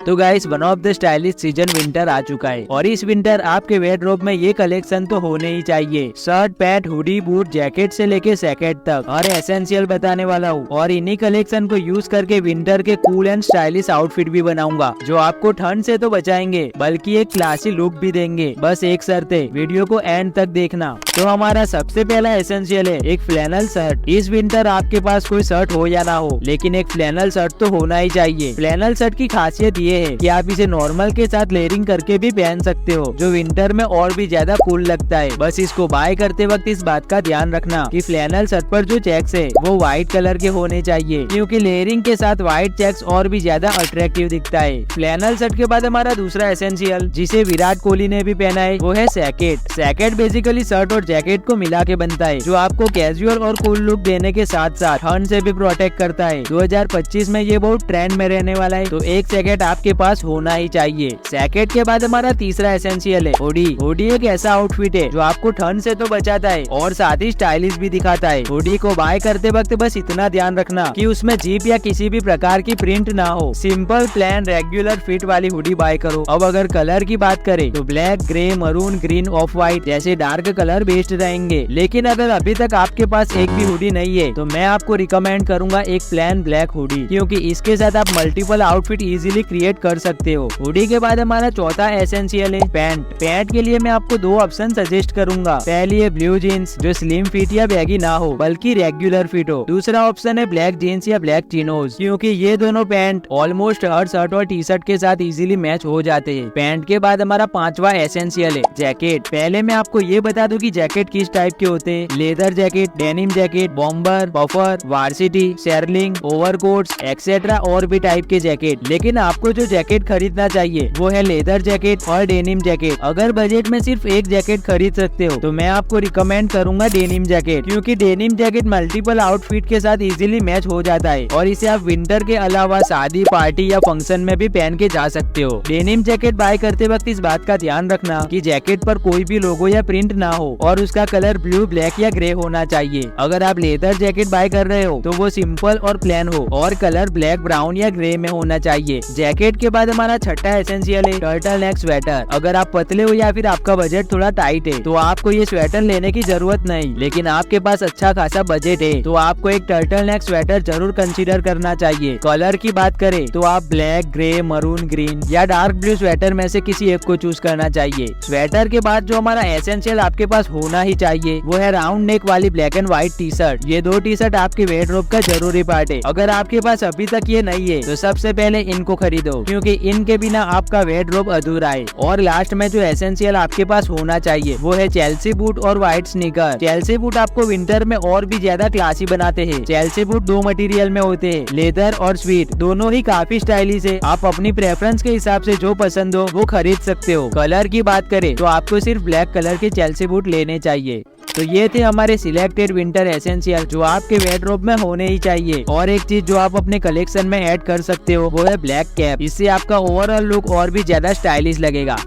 तो guys one of the stylish season winter आ चुका है और इस विंटर आपके वार्डरोब में ये कलेक्शन तो होने ही चाहिए। Shirt, pant, hoodie, boot, jacket से लेके जैकेट तक और एसेंशियल बताने वाला हूँ और इन्हीं कलेक्शन को यूज करके विंटर के कूल एंड स्टाइलिश आउटफिट भी बनाऊंगा जो आपको ठंड से तो बचाएंगे बल्कि एक क्लासी लुक भी देंगे। बस एक शर्त है, वीडियो को एंड तक देखना। तो हमारा सबसे पहला एसेंशियल है एक फ्लैनल शर्ट। इस विंटर आपके पास कोई शर्ट हो या ना हो लेकिन एक फ्लैनल शर्ट तो होना ही चाहिए। फ्लैनल शर्ट की खासियत ये है कि आप इसे नॉर्मल के साथ लेयरिंग करके भी पहन सकते हो जो विंटर में और भी ज्यादा कूल लगता है। बस इसको बाय करते वक्त इस बात का ध्यान रखना कि फ्लैनल शर्ट पर जो चेक्स है वो व्हाइट कलर के होने चाहिए क्योंकि लेयरिंग के साथ व्हाइट चेक्स और भी ज्यादा अट्रैक्टिव दिखता है। फ्लैनल शर्ट के बाद हमारा दूसरा एसेंशियल जिसे विराट कोहली ने भी पहना है वो है जैकेट। जैकेट बेसिकली शर्ट और जैकेट को मिला के बनता है जो आपको कैजुअल और कूल लुक देने के साथ साथ ठंड से भी प्रोटेक्ट करता है। 2025 में ये बहुत ट्रेंड में रहने वाला है तो एक जैकेट आपके पास होना ही चाहिए। जैकेट के बाद हमारा तीसरा एसेंशियल है हुडी। हुडी एक ऐसा आउटफिट है जो आपको ठंड से तो बचाता है और साथ ही स्टाइलिश भी दिखाता है। हुडी को बाय करते वक्त बस इतना ध्यान रखना कि उसमें जीप या किसी भी प्रकार की प्रिंट ना हो। सिंपल प्लेन रेगुलर फिट वाली हुडी बाय करो। अब अगर कलर की बात करें तो black, grey, maroon, green, of white जैसे डार्क कलर बेस्ड रहेंगे। लेकिन अगर अभी तक आपके पास एक भी हुडी नहीं है तो मैं आपको रिकमेंड करूंगा एक प्लेन ब्लैक हुडी क्योंकि इसके साथ आप मल्टीपल आउटफिट इजीली क्रिएट कर सकते हो। हुडी के बाद हमारा चौथा एसेंशियल है पैंट। पैंट के लिए मैं आपको दो ऑप्शन सजेस्ट करूंगा। पहली है ब्लू जीन्स जो स्लिम फिट या बैगी ना हो बल्कि रेगुलर फिट हो। दूसरा ऑप्शन है ब्लैक जीन्स या ब्लैक चिनोज क्योंकि ये दोनों पैंट ऑलमोस्ट हर शर्ट और टी शर्ट के साथ इजीली मैच हो जाते हैं। पैंट के बाद हमारा पांचवा एसेंशियल है जैकेट। पहले मैं आपको ये बता दूं कि जैकेट किस टाइप के होते हैं। Leather jacket, denim jacket, bomber, puffer, varsity, shearling, overcoats etcetera और भी टाइप के जैकेट। लेकिन आपको जो जैकेट खरीदना चाहिए वो है लेदर जैकेट और डेनिम जैकेट। अगर बजट में सिर्फ एक जैकेट खरीद सकते हो तो मैं आपको रिकमेंड करूंगा डेनिम जैकेट क्योंकि डेनिम जैकेट मल्टीपल आउटफिट के साथ इजीली मैच हो जाता है और इसे आप विंटर के अलावा शादी, पार्टी या फंक्शन में भी पहन के जा सकते हो। डेनिम जैकेट बाय करते वक्त इस बात का ध्यान रखना कि जैकेट पर कोई भी लोगो या प्रिंट ना हो और उसका कलर ब्लू, ब्लैक या ग्रे होना चाहिए। अगर आप लेदर जैकेट बाय कर रहे हो तो वो सिंपल और प्लेन हो और कलर ब्लैक, ब्राउन या ग्रे में होना चाहिए। जैकेट के बाद हमारा छठा एसेंशियल है टर्टल नेक स्वेटर। अगर आप पतले हो या फिर आपका बजट थोड़ा टाइट है तो आपको ये स्वेटर लेने की जरूरत नहीं, लेकिन आपके पास अच्छा खासा बजट है तो आपको एक टर्टल नेक स्वेटर जरूर कंसीडर करना चाहिए। कलर की बात करें तो आप ब्लैक, ग्रे, मरून, ग्रीन या डार्क ब्लू स्वेटर में से किसी एक को चूज करना चाहिए। स्वेटर के बाद जो हमारा एसेंशियल आपके पास होना ही चाहिए वो है राउंड नेक वाली black and white T shirt. ये दो टी शर्ट आपके वार्डरोब का जरूरी पार्ट है। अगर आपके पास अभी तक ये नहीं है तो सबसे पहले इनको खरीदो क्योंकि इनके बिना आपका वार्डरोब अधूरा है। और लास्ट में जो एसेंशियल आपके पास होना चाहिए वो है चेल्सी बूट और व्हाइट स्नीकर। चेल्सी बूट आपको विंटर में और भी ज्यादा क्लासी बनाते हैं। चेल्सी बूट दो मटेरियल में होते हैं, लेदर और स्वीट। दोनों ही काफी स्टाइलिश है। आप अपनी प्रेफरेंस के हिसाब से जो पसंद हो वो खरीद सकते हो। कलर की बात करें तो आपको सिर्फ ब्लैक कलर के चेल्सी बूट लेने चाहिए। तो ये थे हमारे सिलेक्टेड विंटर एसेंशियल जो आपके वार्डरोब में होने ही चाहिए। और एक चीज जो आप अपने कलेक्शन में ऐड कर सकते हो वो है ब्लैक कैप। इससे आपका ओवरऑल लुक और भी ज्यादा स्टाइलिश लगेगा।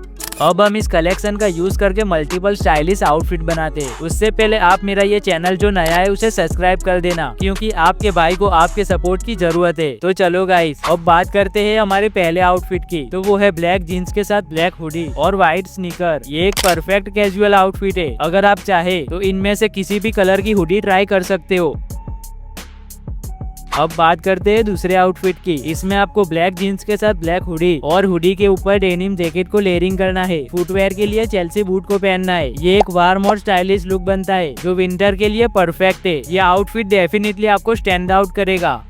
अब हम इस कलेक्शन का यूज करके मल्टीपल स्टाइलिश आउटफिट बनाते हैं। उससे पहले आप मेरा ये चैनल जो नया है उसे सब्सक्राइब कर देना क्योंकि आपके भाई को आपके सपोर्ट की जरूरत है। तो चलो गाइस अब बात करते हैं हमारे पहले आउटफिट की। तो वो है ब्लैक जीन्स के साथ ब्लैक हुडी और व्हाइट स्नीकर। ये एक परफेक्ट कैजुअल आउटफिट है। अगर आप चाहे तो इनमें से किसी भी कलर की हुडी ट्राई कर सकते हो। अब बात करते हैं दूसरे आउटफिट की। इसमें आपको ब्लैक जीन्स के साथ ब्लैक हुडी और हुडी के ऊपर डेनिम जैकेट को लेयरिंग करना है। फुटवेयर के लिए चेल्सी बूट को पहनना है। ये एक वार्म और स्टाइलिश लुक बनता है जो विंटर के लिए परफेक्ट है। ये आउटफिट डेफिनेटली आपको स्टैंड आउट करेगा।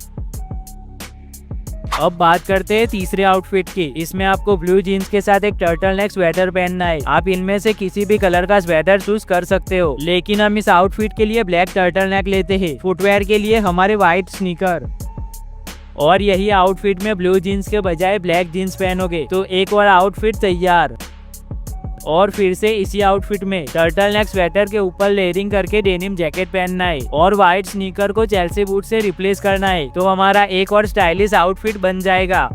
अब बात करते हैं तीसरे आउटफिट की। इसमें आपको ब्लू जीन्स के साथ एक टर्टल नेक स्वेटर पहनना है। आप इनमें से किसी भी कलर का स्वेटर चूज कर सकते हो, लेकिन हम इस आउटफिट के लिए ब्लैक टर्टल नेक लेते हैं। फुटवेयर के लिए हमारे व्हाइट स्नीकर। और यही आउटफिट में ब्लू जीन्स के बजाय ब्लैक जीन्स पहनोगे तो एक और आउटफिट तैयार। और फिर से इसी आउटफिट में टर्टल नेक स्वेटर के ऊपर लेयरिंग करके डेनिम जैकेट पहनना है और व्हाइट स्नीकर को चेल्सी बूट से रिप्लेस करना है तो हमारा एक और स्टाइलिश आउटफिट बन जाएगा।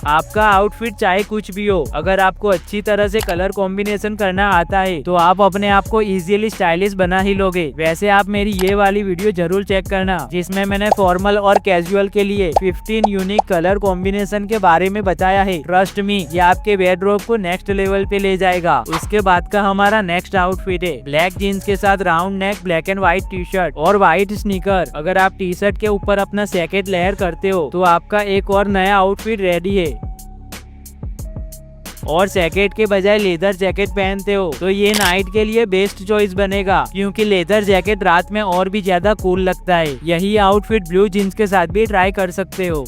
आपका आउटफिट चाहे कुछ भी हो, अगर आपको अच्छी तरह से कलर कॉम्बिनेशन करना आता है तो आप अपने आप को इजीली स्टाइलिश बना ही लोगे। वैसे आप मेरी ये वाली वीडियो जरूर चेक करना, जिसमें मैंने फॉर्मल और कैजुअल के लिए 15 यूनिक कलर कॉम्बिनेशन के बारे में बताया है। ट्रस्ट मी, ये आपके वार्डरोब को नेक्स्ट लेवल पे ले जाएगा। उसके बाद का हमारा नेक्स्ट आउटफिट है ब्लैक जीन्स के साथ round neck black and white T shirt और व्हाइट स्नीकर। अगर आप टी शर्ट के ऊपर अपना जैकेट लेयर करते हो तो आपका एक और नया आउटफिट रेडी है। और जैकेट के बजाय लेदर जैकेट पहनते हो तो ये नाइट के लिए बेस्ट चॉइस बनेगा, क्योंकि लेदर जैकेट रात में और भी ज्यादा कूल लगता है। यही आउटफिट ब्लू जीन्स के साथ भी ट्राई कर सकते हो।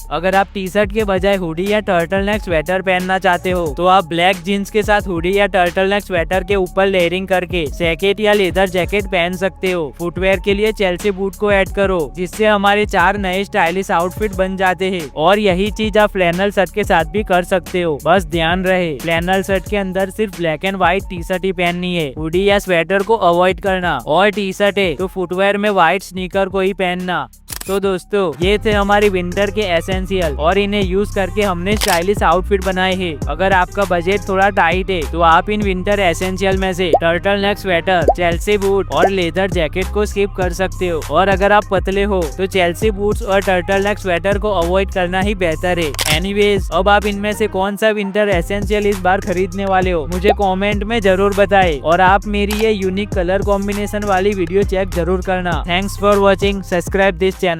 अगर आप टी शर्ट के बजाय हुडी या टर्टल नेक स्वेटर पहनना चाहते हो तो आप ब्लैक जीन्स के साथ हुडी या टर्टल नेक स्वेटर के ऊपर लेयरिंग करके जैकेट या लेदर जैकेट पहन सकते हो। फुटवेयर के लिए चेल्सी बूट को ऐड करो, जिससे हमारे 4 नए स्टाइलिश आउटफिट बन जाते हैं। और यही चीज आप फ्लैनल शर्ट के साथ भी कर सकते हो। बस ध्यान रहे, फ्लैनल शर्ट के अंदर सिर्फ black and white T shirt ही पहननी है, हुडी या स्वेटर को अवॉइड करना। और टी शर्ट है तो फुटवेयर में व्हाइट स्नीकर को ही पहनना। तो दोस्तों, ये थे हमारी विंटर के एसेंशियल और इन्हें यूज करके हमने स्टाइलिश आउटफिट बनाए हैं। अगर आपका बजट थोड़ा टाइट है तो आप इन विंटर एसेंशियल में से turtle neck sweater, Chelsea boot और लेदर जैकेट को स्किप कर सकते हो। और अगर आप पतले हो तो चेल्सी बूट्स और टर्टल नेक स्वेटर को अवॉइड करना ही बेहतर है। एनीवेज, अब आप इनमें से कौन सा विंटर एसेंशियल इस बार खरीदने वाले हो मुझे कॉमेंट में जरूर बताए। और आप मेरी ये यूनिक कलर कॉम्बिनेशन वाली वीडियो चेक जरूर करना। Thanks for watching, subscribe this channel.